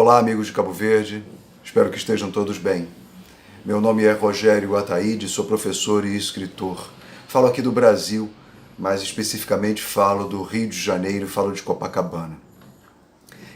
Olá, amigos de Cabo Verde, espero que estejam todos bem. Meu nome é Rogério Ataíde, sou professor e escritor. Falo aqui do Brasil, mas especificamente falo do Rio de Janeiro, falo de Copacabana.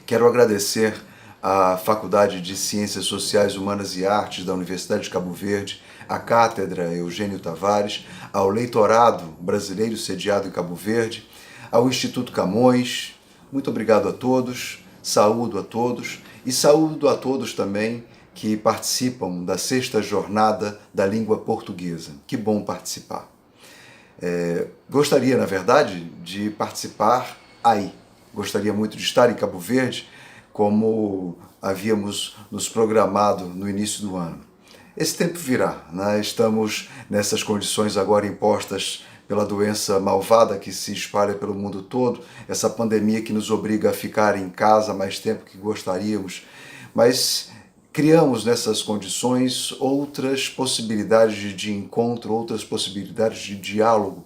Quero agradecer à Faculdade de Ciências Sociais, Humanas e Artes da Universidade de Cabo Verde, à Cátedra Eugênio Tavares, ao Leitorado Brasileiro sediado em Cabo Verde, ao Instituto Camões. Muito obrigado a todos. Saúdo a todos e saúdo a todos também que participam da 6ª Jornada da Língua Portuguesa. Que bom participar. Gostaria, na verdade, de participar aí. Gostaria muito de estar em Cabo Verde, como havíamos nos programado no início do ano. Esse tempo virá, né? Estamos nessas condições agora impostas pela doença malvada que se espalha pelo mundo todo, essa pandemia que nos obriga a ficar em casa mais tempo que gostaríamos, mas criamos nessas condições outras possibilidades de encontro, outras possibilidades de diálogo.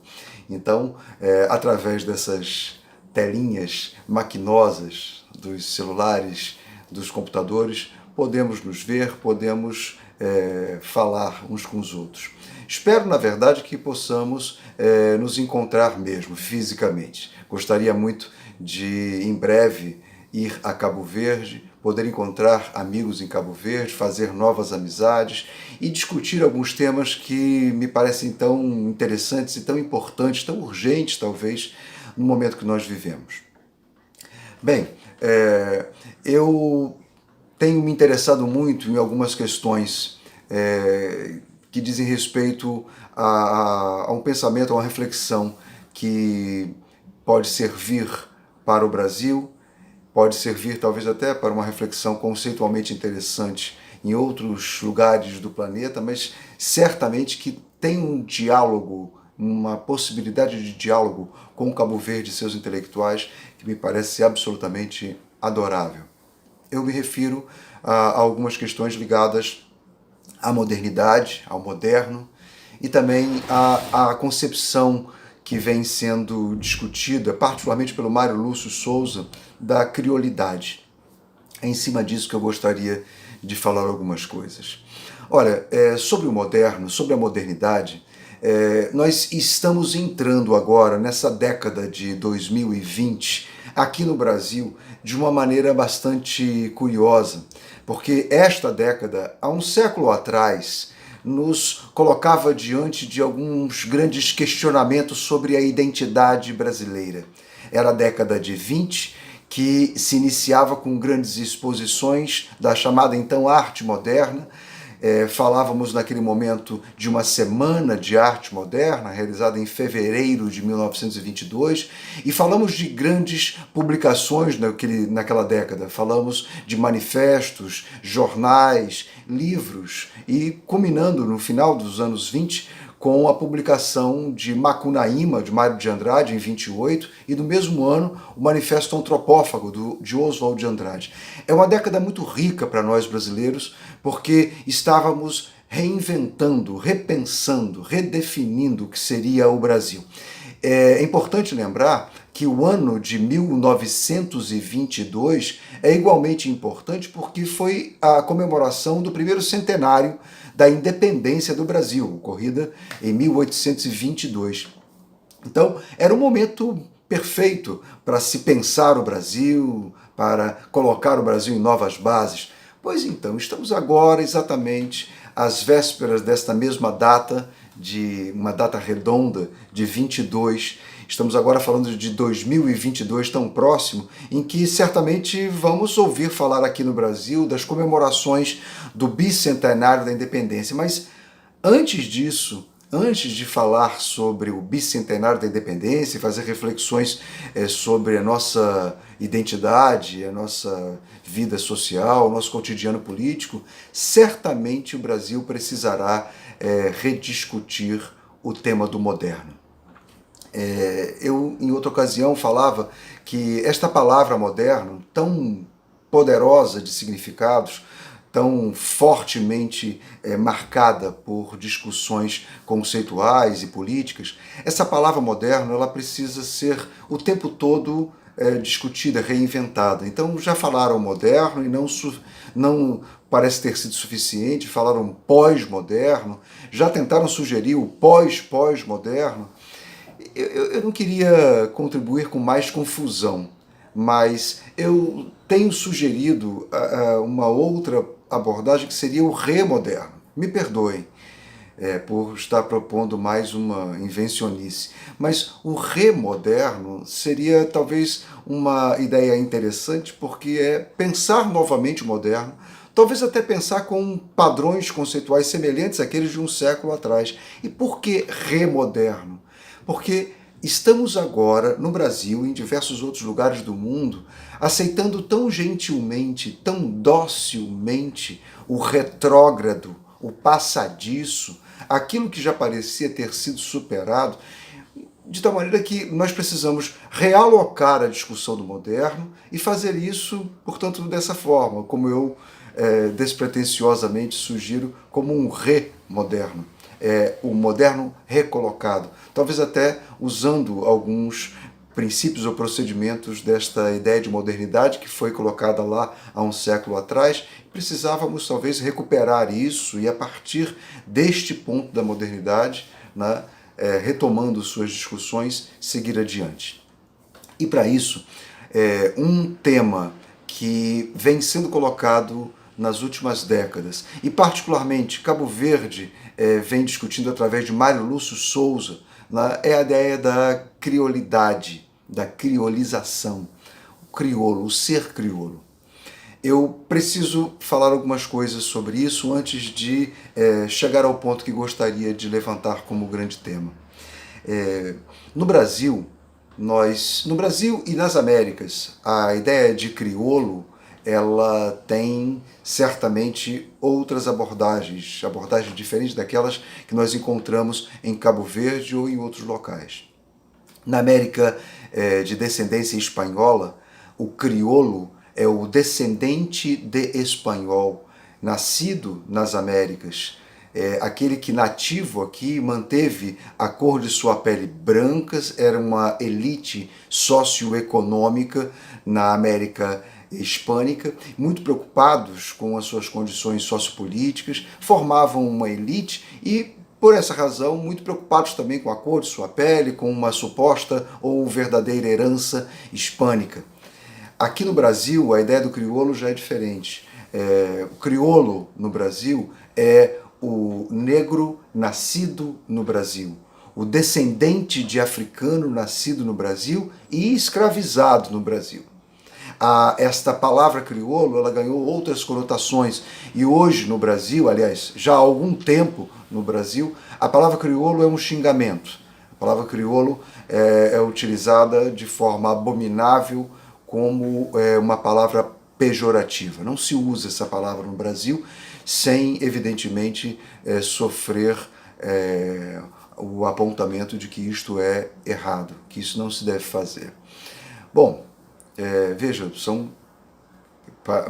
Então, através dessas telinhas maquinosas dos celulares, dos computadores, podemos nos ver, podemos falar uns com os outros. Espero, na verdade, que possamos nos encontrar mesmo, fisicamente. Gostaria muito de, em breve, ir a Cabo Verde, poder encontrar amigos em Cabo Verde, fazer novas amizades e discutir alguns temas que me parecem tão interessantes e tão importantes, tão urgentes, talvez, no momento que nós vivemos. Bem, eu tenho me interessado muito em algumas questões que dizem respeito a um pensamento, a uma reflexão que pode servir para o Brasil, pode servir talvez até para uma reflexão conceitualmente interessante em outros lugares do planeta, mas certamente que tem um diálogo, uma possibilidade de diálogo com o Cabo Verde e seus intelectuais que me parece absolutamente adorável. Eu me refiro a algumas questões ligadas à modernidade, ao moderno, e também à concepção que vem sendo discutida, particularmente pelo Mário Lúcio Souza, da criolidade. É em cima disso que eu gostaria de falar algumas coisas. Olha, sobre o moderno, sobre a modernidade, nós estamos entrando agora nessa década de 2020, aqui no Brasil, de uma maneira bastante curiosa, porque esta década, há um século atrás, nos colocava diante de alguns grandes questionamentos sobre a identidade brasileira. Era a década de 20, que se iniciava com grandes exposições da chamada então arte moderna. Falávamos naquele momento de uma semana de arte moderna, realizada em fevereiro de 1922, e falamos de grandes publicações naquela década. Falamos de manifestos, jornais, livros, e culminando no final dos anos 20 com a publicação de Macunaíma, de Mário de Andrade, em 28, e no mesmo ano o Manifesto Antropófago, de Oswald de Andrade. É uma década muito rica para nós brasileiros, porque estávamos reinventando, repensando, redefinindo o que seria o Brasil. É importante lembrar que o ano de 1922 é igualmente importante porque foi a comemoração do primeiro centenário da independência do Brasil, ocorrida em 1822. Então, era um momento perfeito para se pensar o Brasil, para colocar o Brasil em novas bases. Pois então, estamos agora exatamente às vésperas desta mesma data, de uma data redonda de 22. Estamos agora falando de 2022, tão próximo, em que certamente vamos ouvir falar aqui no Brasil das comemorações do bicentenário da independência. Mas antes disso, antes de falar sobre o bicentenário da independência e fazer reflexões sobre a nossa identidade, a nossa vida social, o nosso cotidiano político, certamente o Brasil precisará rediscutir o tema do moderno. Eu, em outra ocasião, falava que esta palavra moderno, tão poderosa de significados, tão fortemente marcada por discussões conceituais e políticas, essa palavra moderno ela precisa ser o tempo todo discutida, reinventada. Então já falaram moderno e não parece ter sido suficiente, falaram pós-moderno, já tentaram sugerir o pós-pós-moderno. Eu não queria contribuir com mais confusão, mas eu tenho sugerido uma outra abordagem que seria o remoderno. Me perdoem por estar propondo mais uma invencionice, mas o remoderno seria talvez uma ideia interessante, porque é pensar novamente o moderno, talvez até pensar com padrões conceituais semelhantes àqueles de um século atrás. E por que remoderno? Porque estamos agora, no Brasil e em diversos outros lugares do mundo, aceitando tão gentilmente, tão docilmente o retrógrado, o passadiço, aquilo que já parecia ter sido superado, de tal maneira que nós precisamos realocar a discussão do moderno e fazer isso, portanto, dessa forma, como eu despretensiosamente sugiro, como um remoderno. O moderno recolocado, talvez até usando alguns princípios ou procedimentos desta ideia de modernidade que foi colocada lá há um século atrás. Precisávamos talvez recuperar isso e a partir deste ponto da modernidade, né, retomando suas discussões, seguir adiante. E para isso, um tema que vem sendo colocado nas últimas décadas, e particularmente Cabo Verde vem discutindo através de Mário Lúcio Souza, né, é a ideia da criolidade, da criolização, o crioulo, o ser crioulo. Eu preciso falar algumas coisas sobre isso antes de chegar ao ponto que gostaria de levantar como grande tema. No Brasil e nas Américas, a ideia de crioulo ela tem certamente outras abordagens diferentes daquelas que nós encontramos em Cabo Verde ou em outros locais. Na América de descendência espanhola, o crioulo é o descendente de espanhol, nascido nas Américas, aquele que nativo aqui manteve a cor de sua pele brancas, era uma elite socioeconômica na América hispânica, muito preocupados com as suas condições sociopolíticas, formavam uma elite e, por essa razão, muito preocupados também com a cor de sua pele, com uma suposta ou verdadeira herança hispânica. Aqui no Brasil, a ideia do crioulo já é diferente. O crioulo no Brasil é o negro nascido no Brasil, o descendente de africano nascido no Brasil e escravizado no Brasil. Esta palavra crioulo ela ganhou outras conotações e hoje no Brasil, aliás, já há algum tempo no Brasil, a palavra crioulo é um xingamento. A palavra crioulo é utilizada de forma abominável como uma palavra pejorativa. Não se usa essa palavra no Brasil sem, evidentemente, sofrer o apontamento de que isto é errado, que isso não se deve fazer. Bom, veja, são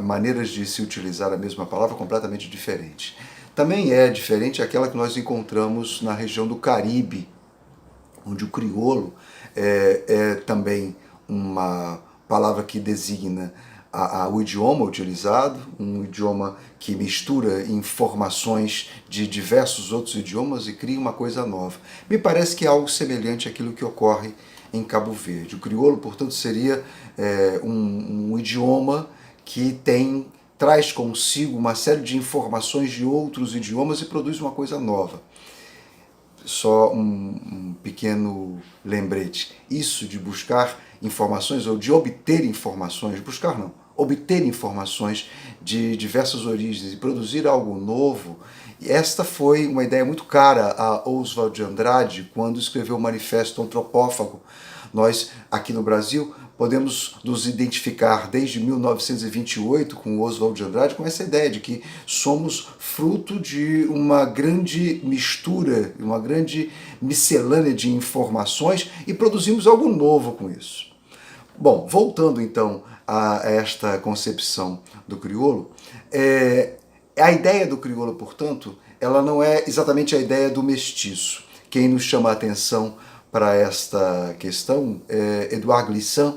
maneiras de se utilizar a mesma palavra completamente diferentes. Também é diferente aquela que nós encontramos na região do Caribe, onde o crioulo é também uma palavra que designa o idioma utilizado, um idioma que mistura informações de diversos outros idiomas e cria uma coisa nova. Me parece que é algo semelhante àquilo que ocorre em Cabo Verde. O crioulo, portanto, seria um idioma que traz consigo uma série de informações de outros idiomas e produz uma coisa nova. Só um pequeno lembrete. Isso de buscar informações ou de obter informações, buscar não, obter informações de diversas origens e produzir algo novo, esta foi uma ideia muito cara a Oswald de Andrade quando escreveu o Manifesto Antropófago. Nós, aqui no Brasil, podemos nos identificar desde 1928 com Oswald de Andrade com essa ideia de que somos fruto de uma grande mistura, uma grande miscelânea de informações e produzimos algo novo com isso. Bom, voltando então a esta concepção do crioulo, a ideia do crioulo, portanto, ela não é exatamente a ideia do mestiço. Quem nos chama a atenção para esta questão é Edouard Glissant,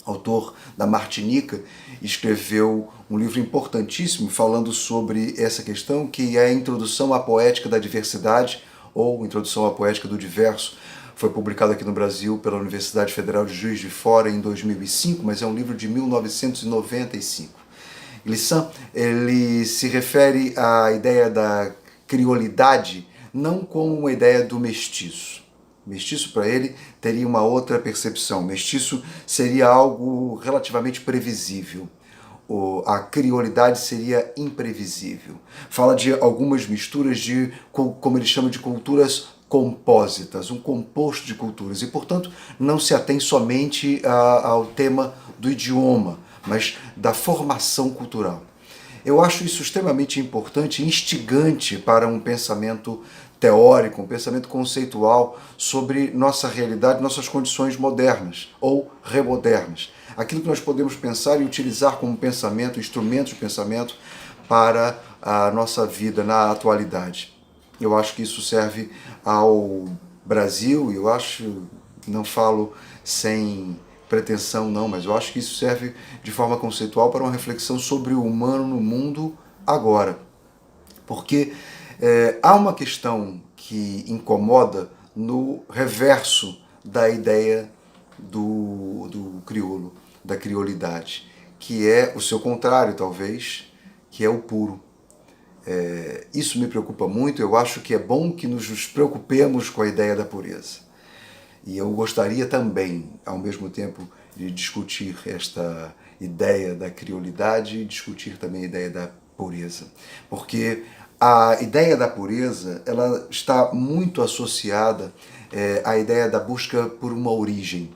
autor da Martinica, escreveu um livro importantíssimo falando sobre essa questão, que é a Introdução à Poética da Diversidade, ou Introdução à Poética do Diverso. Foi publicado aqui no Brasil pela Universidade Federal de Juiz de Fora em 2005, mas é um livro de 1995. Glissant, ele se refere à ideia da criolidade não como uma ideia do mestiço. Mestiço, para ele, teria uma outra percepção. Mestiço seria algo relativamente previsível. A criolidade seria imprevisível. Fala de algumas misturas de, como ele chama, de culturas compósitas, um composto de culturas. E, portanto, não se atém somente ao tema do idioma, mas da formação cultural. Eu acho isso extremamente importante e instigante para um pensamento teórico, um pensamento conceitual sobre nossa realidade, nossas condições modernas ou remodernas. Aquilo que nós podemos pensar e utilizar como pensamento, instrumento de pensamento para a nossa vida na atualidade. Eu acho que isso serve ao Brasil, e eu acho, não falo sem pretensão não, mas eu acho que isso serve de forma conceitual para uma reflexão sobre o humano no mundo agora. Porque há uma questão que incomoda no reverso da ideia do crioulo, da criolidade, que é o seu contrário, talvez, que é o puro. Isso me preocupa muito, eu acho que é bom que nos preocupemos com a ideia da pureza. E eu gostaria também, ao mesmo tempo, de discutir esta ideia da criolidade e discutir também a ideia da pureza. Porque a ideia da pureza ela está muito associada à ideia da busca por uma origem.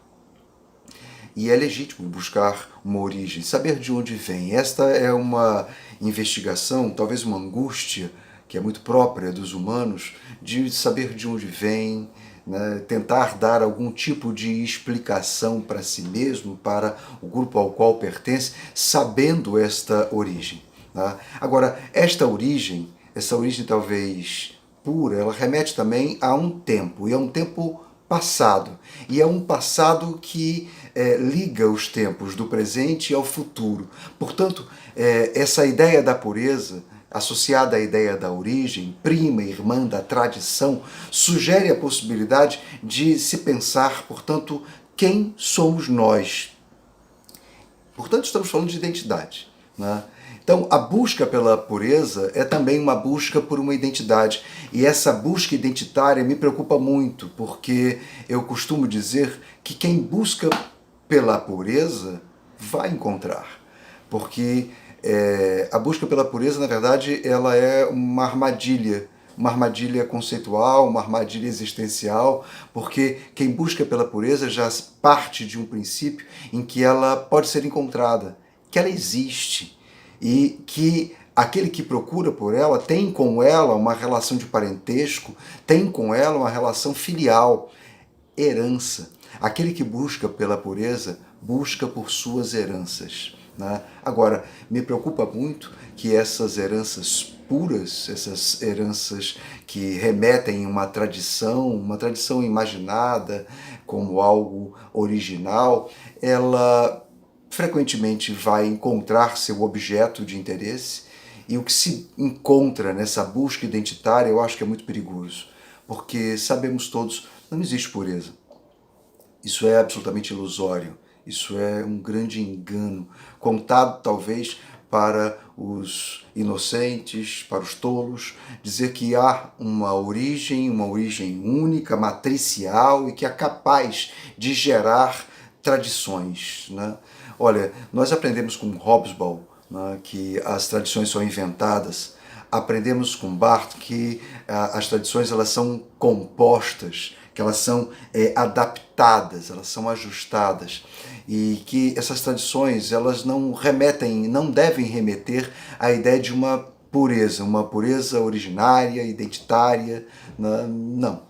E é legítimo buscar uma origem, saber de onde vem. Esta é uma investigação, talvez uma angústia, que é muito própria dos humanos, de saber de onde vem, né, tentar dar algum tipo de explicação para si mesmo, para o grupo ao qual pertence, sabendo esta origem. Tá? Agora, essa origem talvez pura, ela remete também a um tempo, e a um tempo passado. E é um passado que liga os tempos do presente ao futuro. Portanto, essa ideia da pureza, associada à ideia da origem, prima e irmã da tradição, sugere a possibilidade de se pensar, portanto, quem somos nós. Portanto, estamos falando de identidade, né? Então, a busca pela pureza é também uma busca por uma identidade. E essa busca identitária me preocupa muito, porque eu costumo dizer que quem busca pela pureza vai encontrar. Porque a busca pela pureza, na verdade, ela é uma armadilha conceitual, uma armadilha existencial, porque quem busca pela pureza já parte de um princípio em que ela pode ser encontrada, que ela existe, e que aquele que procura por ela tem com ela uma relação de parentesco, tem com ela uma relação filial, herança. Aquele que busca pela pureza, busca por suas heranças. Né? Agora, me preocupa muito que essas heranças puras, essas heranças que remetem a uma tradição imaginada como algo original, ela frequentemente vai encontrar seu objeto de interesse, e o que se encontra nessa busca identitária eu acho que é muito perigoso, porque sabemos todos, não existe pureza. Isso é absolutamente ilusório, isso é um grande engano, contado talvez para os inocentes, para os tolos, dizer que há uma origem única, matricial e que é capaz de gerar tradições, né? Olha, nós aprendemos com Hobsbawm, né, que as tradições são inventadas. Aprendemos com Barthes que as tradições elas são compostas, que elas são adaptadas, elas são ajustadas, e que essas tradições elas não remetem, não devem remeter à ideia de uma pureza originária, identitária, né? Não.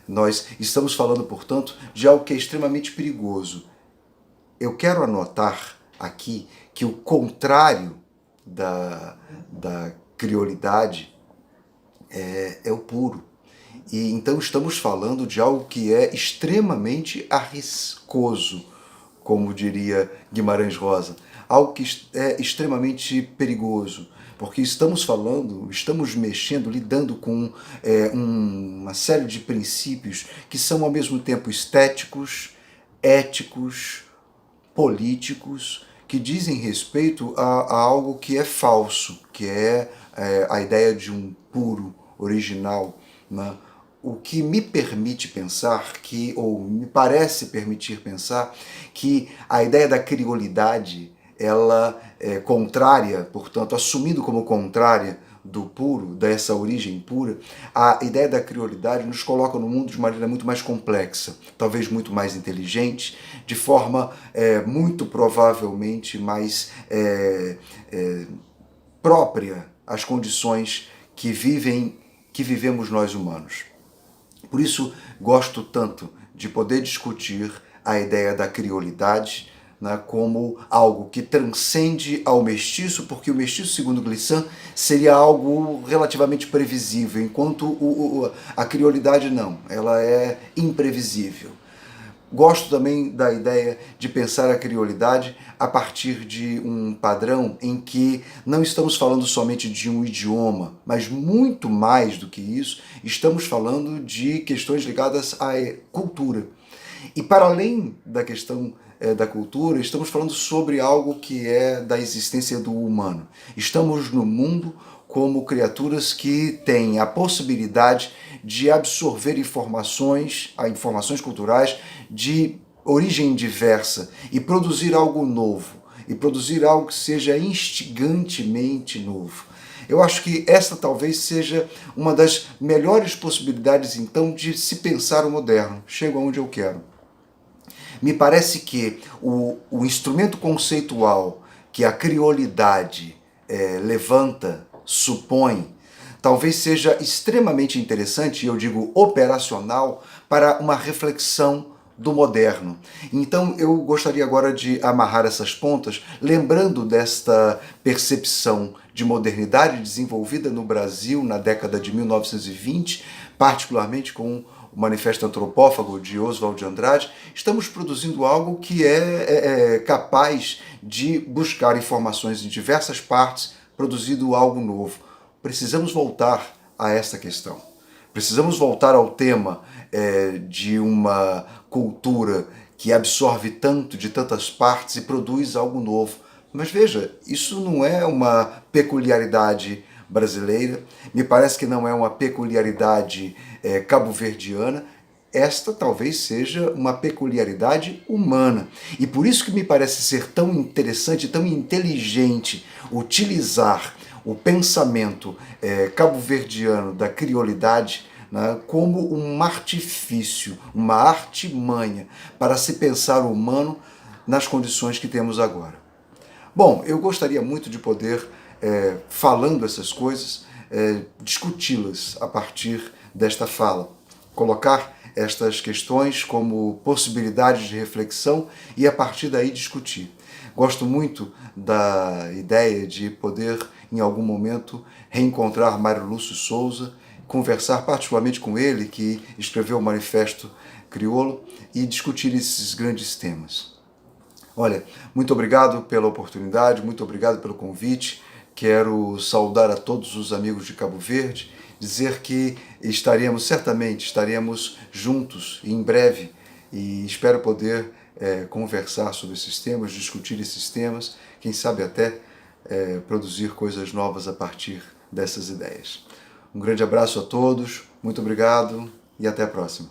Nós estamos falando, portanto, de algo que é extremamente perigoso. Eu quero anotar aqui que o contrário da criolidade é o puro. E então estamos falando de algo que é extremamente arriscoso, como diria Guimarães Rosa, algo que é extremamente perigoso, porque estamos mexendo, lidando com uma série de princípios que são ao mesmo tempo estéticos, éticos, políticos, que dizem respeito a algo que é falso, que é a ideia de um puro, original, né? O que me permite pensar ou me parece permitir pensar, que a ideia da criolidade, ela é contrária, portanto, assumindo como contrária do puro, dessa origem pura, a ideia da criolidade nos coloca no mundo de maneira muito mais complexa, talvez muito mais inteligente, de forma muito provavelmente mais própria às condições que vivemos nós humanos. Por isso, gosto tanto de poder discutir a ideia da criolidade, né, como algo que transcende ao mestiço, porque o mestiço, segundo Glissant, seria algo relativamente previsível, enquanto a criolidade não, ela é imprevisível. Gosto também da ideia de pensar a criolidade a partir de um padrão em que não estamos falando somente de um idioma, mas muito mais do que isso, estamos falando de questões ligadas à cultura. E para além da questão da cultura, estamos falando sobre algo que é da existência do humano. Estamos no mundo como criaturas que têm a possibilidade de absorver informações culturais de origem diversa e produzir algo novo, e produzir algo que seja instigantemente novo. Eu acho que esta talvez seja uma das melhores possibilidades, então, de se pensar o moderno. Chego aonde eu quero. Me parece que o instrumento conceitual que a criolidade levanta, supõe, talvez seja extremamente interessante, e eu digo operacional, para uma reflexão do moderno. Então eu gostaria agora de amarrar essas pontas, lembrando desta percepção de modernidade desenvolvida no Brasil na década de 1920, particularmente com o Manifesto Antropófago de Oswald de Andrade. Estamos produzindo algo que é capaz de buscar informações em diversas partes, produzindo algo novo. Precisamos voltar a esta questão. Precisamos voltar ao tema de uma cultura que absorve tanto de tantas partes e produz algo novo. Mas veja, isso não é uma peculiaridade brasileira, me parece que não é uma peculiaridade cabo-verdiana, esta talvez seja uma peculiaridade humana. E por isso que me parece ser tão interessante, tão inteligente utilizar o pensamento cabo-verdiano da criolidade, né, como um artifício, uma artimanha para se pensar o humano nas condições que temos agora. Bom, eu gostaria muito de poder, falando essas coisas, discuti-las a partir desta fala, colocar estas questões como possibilidades de reflexão e a partir daí discutir. Gosto muito da ideia de poder, em algum momento, reencontrar Mário Lúcio Souza, conversar particularmente com ele, que escreveu o Manifesto Crioulo, e discutir esses grandes temas. Olha, muito obrigado pela oportunidade, muito obrigado pelo convite. Quero saudar a todos os amigos de Cabo Verde, dizer que certamente estaremos juntos em breve, e espero poder conversar sobre esses temas, discutir esses temas, quem sabe até produzir coisas novas a partir dessas ideias. Um grande abraço a todos, muito obrigado e até a próxima.